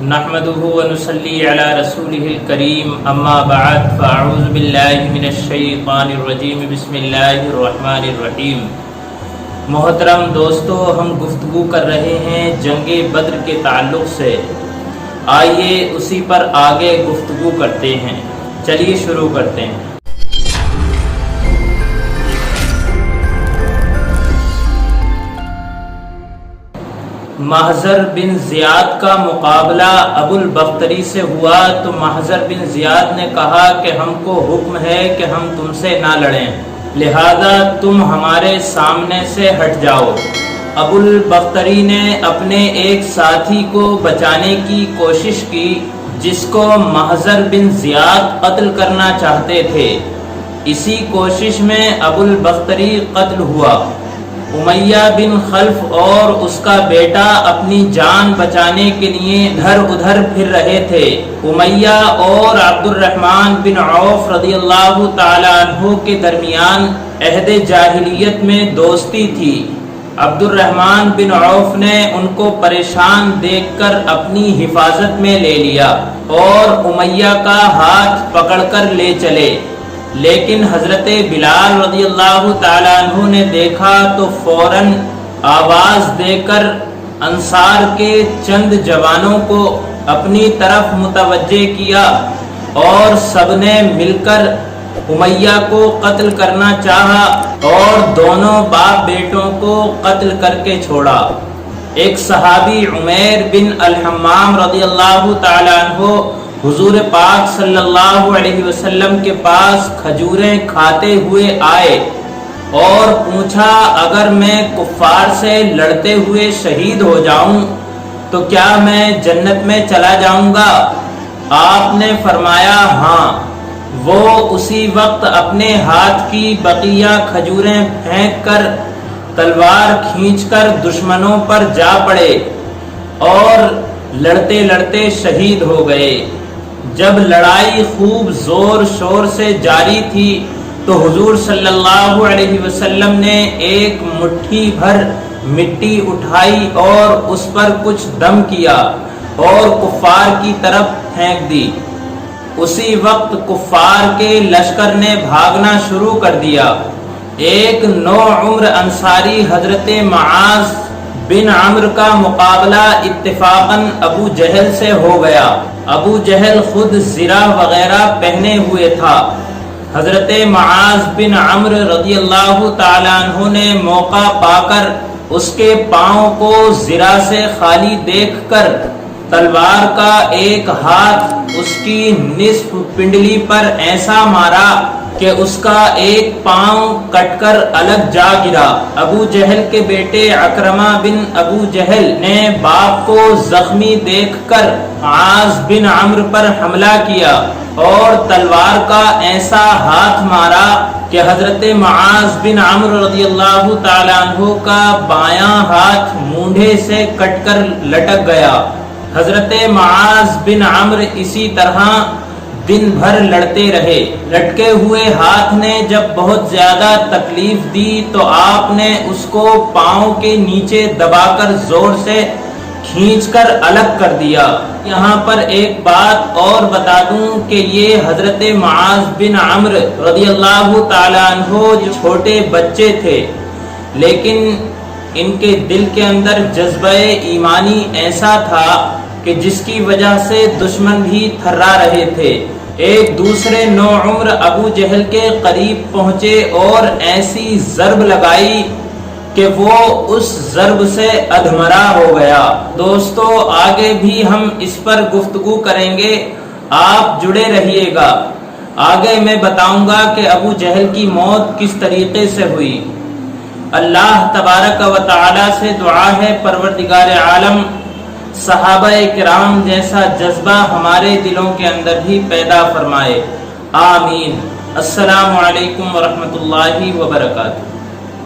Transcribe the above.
نحمده ونصلي على رسوله الكريم اما بعد فاعوذ باللہ من الشیطان الرجیم بسم اللہ الرحمن الرحیم۔ محترم دوستو، ہم گفتگو کر رہے ہیں جنگ بدر کے تعلق سے، آئیے اسی پر آگے گفتگو کرتے ہیں۔ چلیے شروع کرتے ہیں۔ محضر بن زیاد کا مقابلہ ابو البختری سے ہوا تو محضر بن زیاد نے کہا کہ ہم کو حکم ہے کہ ہم تم سے نہ لڑیں، لہذا تم ہمارے سامنے سے ہٹ جاؤ۔ ابو البختری نے اپنے ایک ساتھی کو بچانے کی کوشش کی جس کو محضر بن زیاد قتل کرنا چاہتے تھے۔ اسی کوشش میں ابو البختری قتل ہوا۔ امیہ بن خلف اور اس کا بیٹا اپنی جان بچانے کے لیے ادھر ادھر پھر رہے تھے۔ امیہ اور عبد الرحمن بن عوف رضی اللہ تعالی عنہ کے درمیان عہد جاہلیت میں دوستی تھی۔ عبد الرحمن بن عوف نے ان کو پریشان دیکھ کر اپنی حفاظت میں لے لیا اور امیہ کا ہاتھ پکڑ کر لے چلے، لیکن حضرت بلال رضی اللہ تعالیٰ عنہ نے دیکھا تو فوراً آواز دے کر انصار کے چند جوانوں کو اپنی طرف متوجہ کیا اور سب نے مل کر امیہ کو قتل کرنا چاہا اور دونوں باپ بیٹوں کو قتل کر کے چھوڑا۔ ایک صحابی عمیر بن الحمام رضی اللہ تعالیٰ عنہ حضور پاک صلی اللہ علیہ وسلم کے پاس کھجوریں کھاتے ہوئے آئے اور پوچھا، اگر میں کفار سے لڑتے ہوئے شہید ہو جاؤں تو کیا میں جنت میں چلا جاؤں گا؟ آپ نے فرمایا ہاں۔ وہ اسی وقت اپنے ہاتھ کی بقیہ کھجوریں پھینک کر تلوار کھینچ کر دشمنوں پر جا پڑے اور لڑتے لڑتے شہید ہو گئے۔ جب لڑائی خوب زور شور سے جاری تھی تو حضور صلی اللہ علیہ وسلم نے ایک مٹھی بھر مٹی اٹھائی اور اس پر کچھ دم کیا اور کفار کی طرف پھینک دی۔ اسی وقت کفار کے لشکر نے بھاگنا شروع کر دیا۔ ایک نوعمر انصاری حضرت معاذ بن عمرو کا مقابلہ اتفاقاً ابو جہل سے ہو گیا۔ ابو جہل خود زرہ وغیرہ پہنے ہوئے تھا۔ حضرت معاذ بن عمرو رضی اللہ تعالیٰ عنہ نے موقع پا کر اس کے پاؤں کو زرہ سے خالی دیکھ کر تلوار کا ایک ہاتھ اس کی نصف پنڈلی پر ایسا مارا کہ اس کا ایک پاؤں کٹ کر الگ جا گرا۔ ابو جہل کے بیٹے عکرمہ بن ابو جہل نے باپ کو زخمی دیکھ کر معاذ بن عمرو پر حملہ کیا اور تلوار کا ایسا ہاتھ مارا کہ حضرت معاذ بن عمرو رضی اللہ تعالی عنہ کا بایاں ہاتھ مونڈھے سے کٹ کر لٹک گیا۔ حضرت معاذ بن عمرو اسی طرح دن بھر لڑتے رہے۔ لٹکے ہوئے ہاتھ نے جب بہت زیادہ تکلیف دی تو آپ نے اس کو پاؤں کے نیچے دبا کر زور سے کھینچ کر الگ کر دیا۔ یہاں پر ایک بات اور بتا دوں کہ یہ حضرت معاذ بن عمرو رضی اللہ تعالیٰ عنہ جو چھوٹے بچے تھے، لیکن ان کے دل کے اندر جذبہ ایمانی ایسا تھا کہ جس کی وجہ سے دشمن بھی تھرا رہے تھے۔ ایک دوسرے نوعمر ابو جہل کے قریب پہنچے اور ایسی ضرب لگائی کہ وہ اس ضرب سے ادھمرا ہو گیا۔ دوستو، آگے بھی ہم اس پر گفتگو کریں گے، آپ جڑے رہیے گا۔ آگے میں بتاؤں گا کہ ابو جہل کی موت کس طریقے سے ہوئی۔ اللہ تبارک و تعالی سے دعا ہے پروردگار عالم صحابہ کرام جیسا جذبہ ہمارے دلوں کے اندر بھی پیدا فرمائے، آمین۔ السلام علیکم ورحمۃ اللہ وبرکاتہ۔